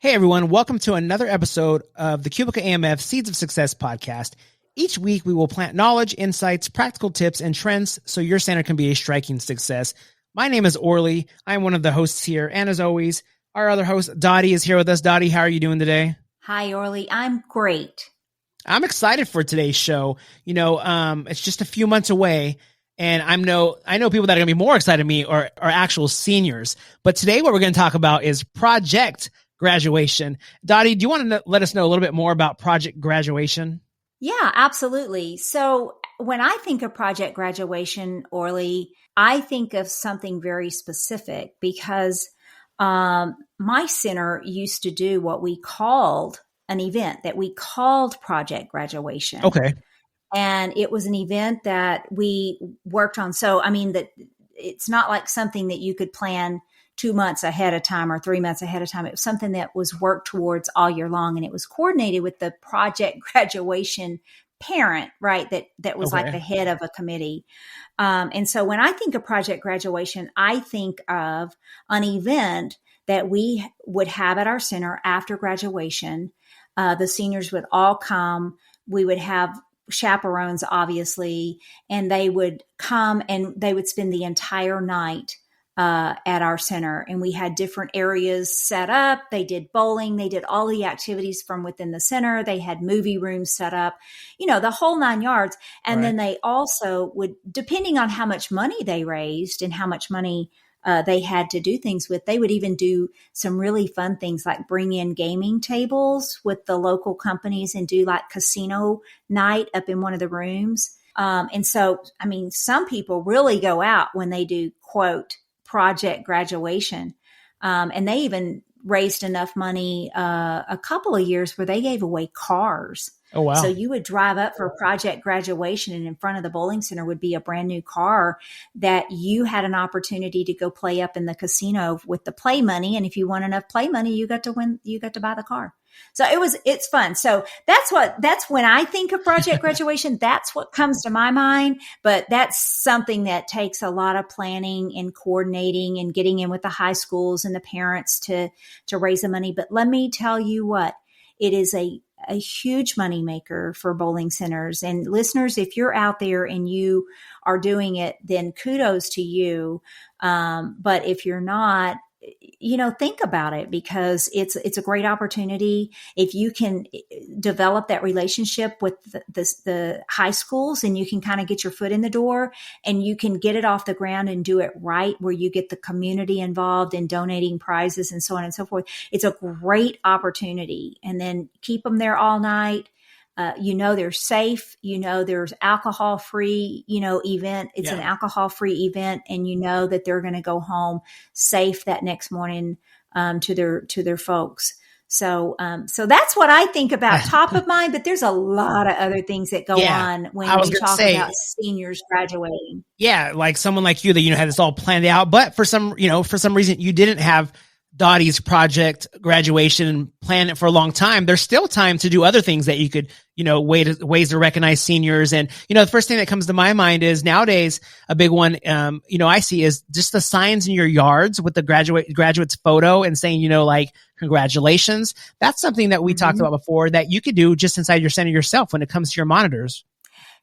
Hey everyone, welcome to another episode of the Cubica AMF Seeds of Success podcast. Each week we will plant knowledge, insights, practical tips, and trends so your center can be a striking success. My name is Orly. I'm one of the hosts here, and as always, our other host, Dottie, is here with us. Dottie, how are you doing today? Hi, Orly. I'm great. I'm excited for today's show. It's just a few months away, and I know people that are going to be more excited than me are actual seniors. But today what we're going to talk about is project graduation. Dottie, do you want to let us know a little bit more about project graduation? Yeah, absolutely. So when I think of project graduation, Orly, I think of something very specific because my center used to do what we called an event that we called project graduation. Okay. And it was an event that we worked on. So, that it's not like something that you could plan 2 months ahead of time or 3 months ahead of time. It was something that was worked towards all year long. And it was coordinated with the project graduation parent, right? That was like the head of a committee. And so when I think of project graduation, I think of an event that we would have at our center after graduation. The seniors would all come. We would have chaperones, obviously, and they would come and they would spend the entire night at our center. And we had different areas set up. They did bowling. They did all the activities from within the center. They had movie rooms set up, the whole 9 yards. And then they also would, depending on how much money they raised and how much money they had to do things with, they would even do some really fun things like bring in gaming tables with the local companies and do like casino night up in one of the rooms. And so, some people really go out when they do, quote, project graduation. And they even raised enough money a couple of years where they gave away cars. Oh, wow. So you would drive up for project graduation and in front of the bowling center would be a brand new car that you had an opportunity to go play up in the casino with the play money. And if you won enough play money, you got to buy the car. So it's fun. So that's when I think of project graduation, that's what comes to my mind. But that's something that takes a lot of planning and coordinating and getting in with the high schools and the parents to raise the money. But let me tell you what, it is a huge moneymaker for bowling centers. And listeners, if you're out there and you are doing it, then kudos to you. But if you're not, think about it because it's a great opportunity. If you can develop that relationship with the high schools and you can kind of get your foot in the door and you can get it off the ground and do it right where you get the community involved in donating prizes and so on and so forth. It's a great opportunity. And then keep them there all night. They're safe, there's alcohol-free, event. It's an alcohol-free event and that they're going to go home safe that next morning, to their folks. So that's what I think about top of mind, but there's a lot of other things that go on when we talk about seniors graduating. Yeah. Like someone like you that, had this all planned out, but for some reason you didn't have Dottie's project graduation and plan it for a long time. There's still time to do other things that you could, ways to recognize seniors. And, the first thing that comes to my mind is nowadays a big one, I see is just the signs in your yards with the graduate's photo and saying, like congratulations. That's something that we talked about before that you could do just inside your center yourself when it comes to your monitors.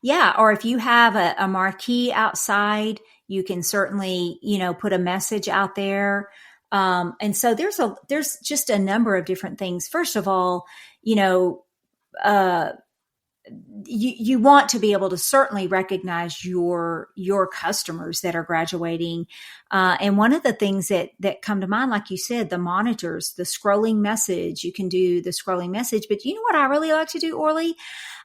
Yeah. Or if you have a marquee outside, you can certainly, put a message out there. And so there's just a number of different things. First of all, you want to be able to certainly recognize your customers that are graduating. And one of the things that come to mind, like you said, the monitors, the scrolling message, you can do the scrolling message, but you know what I really like to do, Orly?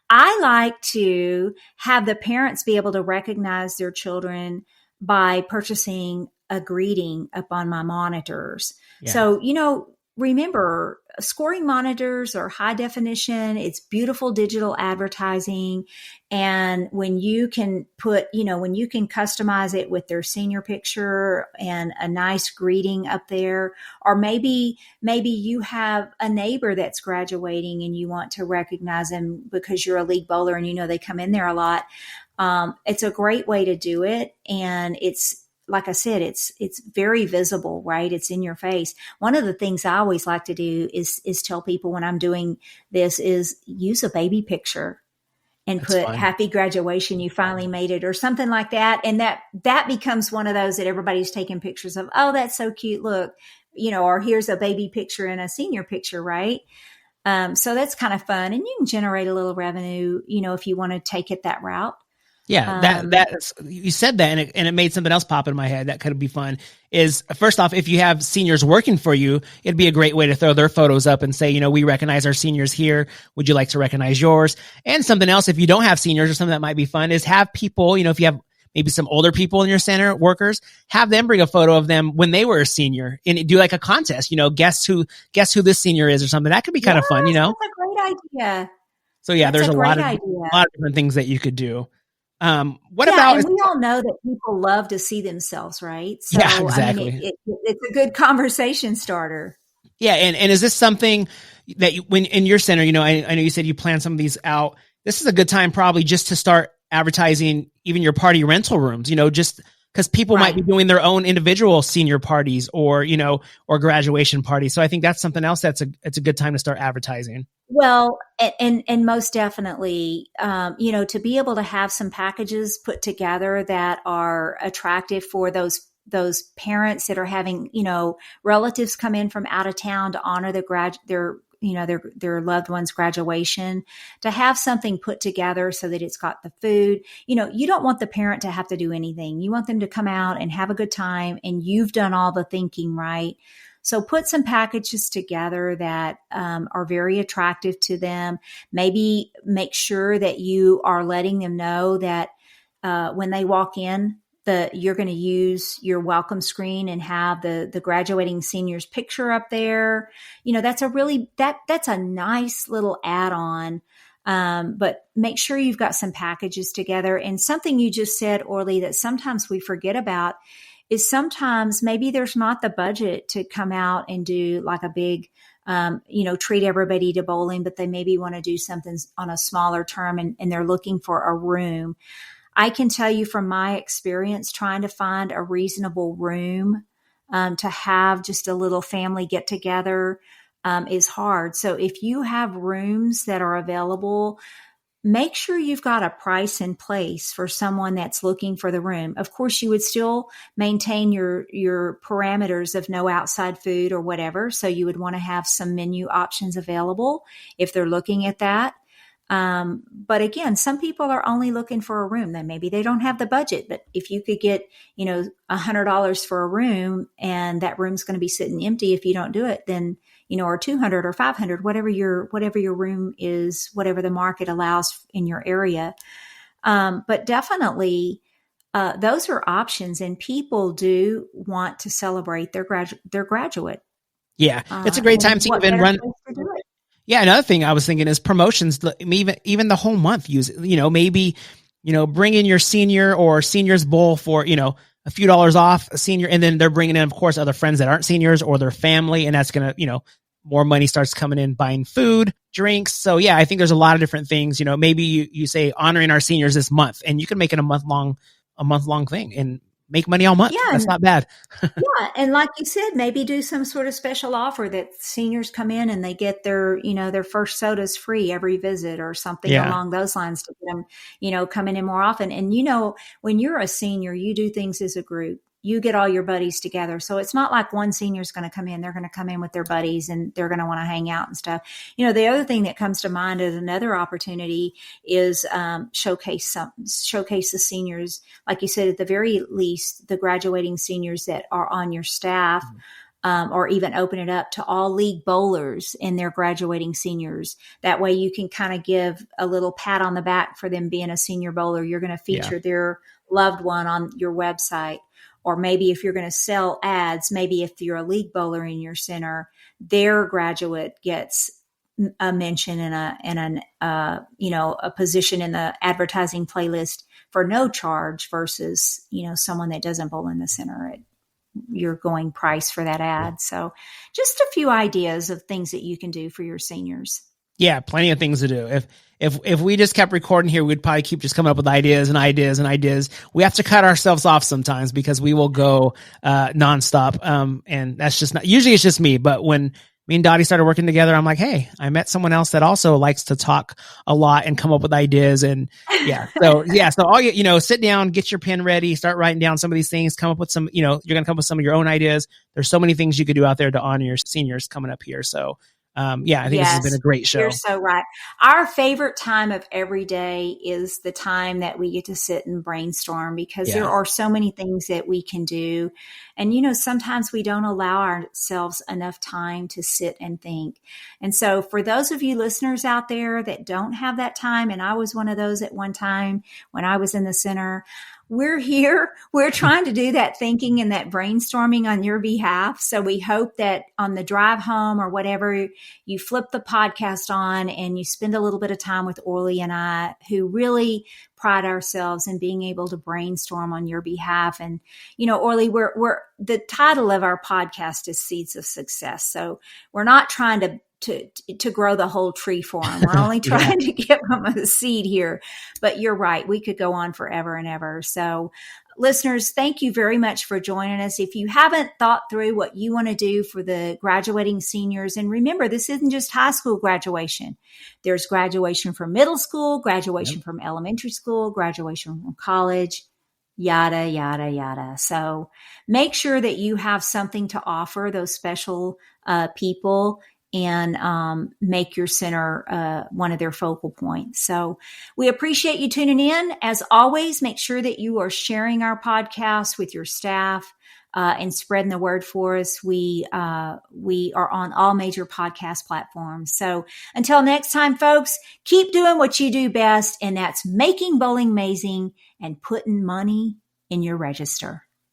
I like to have the parents be able to recognize their children by purchasing a greeting up on my monitors. Yeah. So, remember, scoring monitors are high definition. It's beautiful digital advertising. And when you can when you can customize it with their senior picture and a nice greeting up there, or maybe you have a neighbor that's graduating and you want to recognize them because you're a league bowler and they come in there a lot. It's a great way to do it. And it's like I said, it's very visible, right? It's in your face. One of the things I always like to do is tell people when I'm doing this is use a baby picture and That's put fun. happy graduation, you finally made it, or something like that. And that becomes one of those that everybody's taking pictures of. Oh, that's so cute. Look, or here's a baby picture and a senior picture, right? So that's kind of fun, and you can generate a little revenue, if you want to take it that route. Yeah, that's you said that, and it made something else pop in my head that could be fun. Is first off, if you have seniors working for you, it'd be a great way to throw their photos up and say, we recognize our seniors here. Would you like to recognize yours? And something else, if you don't have seniors, or something that might be fun, is have people, if you have maybe some older people in your center, workers, have them bring a photo of them when they were a senior, and do like a contest. Guess who this senior is, or something. That could be kind of fun. That's a great idea. So yeah, That's there's a a great lot idea. of different things that you could do. What Yeah, about? and we all know that people love to see themselves, right? So, Yeah, exactly. I mean, it's a good conversation starter. Yeah, and is this something that when in your center, I know you said you plan some of these out. This is a good time probably just to start advertising even your party rental rooms, just because people might be doing their own individual senior parties or graduation parties. So I think that's something else it's a good time to start advertising. Well, and most definitely, to be able to have some packages put together that are attractive for those parents that are having, relatives come in from out of town to honor their loved one's graduation, to have something put together so that it's got the food. You don't want the parent to have to do anything. You want them to come out and have a good time, and you've done all the thinking, right? So put some packages together that are very attractive to them. Maybe make sure that you are letting them know that when they walk in, you're going to use your welcome screen and have the graduating seniors picture up there. That's that's a nice little add-on. But make sure you've got some packages together. And something you just said, Orly, that sometimes we forget about is sometimes maybe there's not the budget to come out and do like a big, treat everybody to bowling, but they maybe want to do something on a smaller term, and they're looking for a room. I can tell you from my experience, trying to find a reasonable room to have just a little family get together is hard. So if you have rooms that are available, make sure you've got a price in place for someone that's looking for the room. Of course, you would still maintain your parameters of no outside food or whatever. So you would want to have some menu options available if they're looking at that. But again, some people are only looking for a room. Then maybe they don't have the budget, but if you could get, $100 for a room, and that room's going to be sitting empty if you don't do it, then, or 200 or 500, whatever your room is, whatever the market allows in your area. But definitely, those are options, and people do want to celebrate their graduate. Yeah, it's a great time to even run. To do it? Yeah, another thing I was thinking is promotions. Even the whole month. Use maybe bring in your senior or seniors bowl for a few dollars off a senior, and then they're bringing in, of course, other friends that aren't seniors or their family, and that's gonna more money starts coming in buying food, drinks. So yeah, I think there's a lot of different things. Maybe you say honoring our seniors this month, and you can make it a month long thing and make money all month. Yeah, that's not bad. Yeah. And like you said, maybe do some sort of special offer that seniors come in and they get their first sodas free every visit, or something along those lines, to get them, coming in more often. And, when you're a senior, you do things as a group. You get all your buddies together. So it's not like one senior is going to come in. They're going to come in with their buddies and they're going to want to hang out and stuff. The other thing that comes to mind as another opportunity is showcase the seniors. Like you said, at the very least, the graduating seniors that are on your staff, or even open it up to all league bowlers and their graduating seniors. That way you can kind of give a little pat on the back for them being a senior bowler. You're going to feature their loved one on your website. Or maybe if you're going to sell ads, maybe if you're a league bowler in your center, their graduate gets a mention and a position in the advertising playlist for no charge, versus, someone that doesn't bowl in the center at your going price for that ad. So just a few ideas of things that you can do for your seniors. Yeah, plenty of things to do. If we just kept recording here, we'd probably keep just coming up with ideas and ideas and ideas. We have to cut ourselves off sometimes because we will go nonstop. And that's just not, usually it's just me, but when me and Dottie started working together, I'm like, hey, I met someone else that also likes to talk a lot and come up with ideas. And so all sit down, get your pen ready, start writing down some of these things, come up with some, you're going to come up with some of your own ideas. There's so many things you could do out there to honor your seniors coming up here. So I think this has been a great show. You're so right. Our favorite time of every day is the time that we get to sit and brainstorm, because there are so many things that we can do. And, sometimes we don't allow ourselves enough time to sit and think. And so for those of you listeners out there that don't have that time, and I was one of those at one time when I was in the center, we're here. We're trying to do that thinking and that brainstorming on your behalf. So we hope that on the drive home or whatever, you flip the podcast on and you spend a little bit of time with Orly and I, who really pride ourselves in being able to brainstorm on your behalf. And, Orly, we're the title of our podcast is Seeds of Success. So we're not trying to grow the whole tree for them. We're only trying to give them a seed here. But you're right. We could go on forever and ever. So listeners, thank you very much for joining us. If you haven't thought through what you want to do for the graduating seniors, and remember, this isn't just high school graduation. There's graduation from middle school, graduation from elementary school, graduation from college, yada, yada, yada. So make sure that you have something to offer those special people, and make your center one of their focal points. So we appreciate you tuning in. As always, make sure that you are sharing our podcast with your staff and spreading the word for us. We are on all major podcast platforms. So until next time, folks, keep doing what you do best, and that's making bowling amazing and putting money in your register.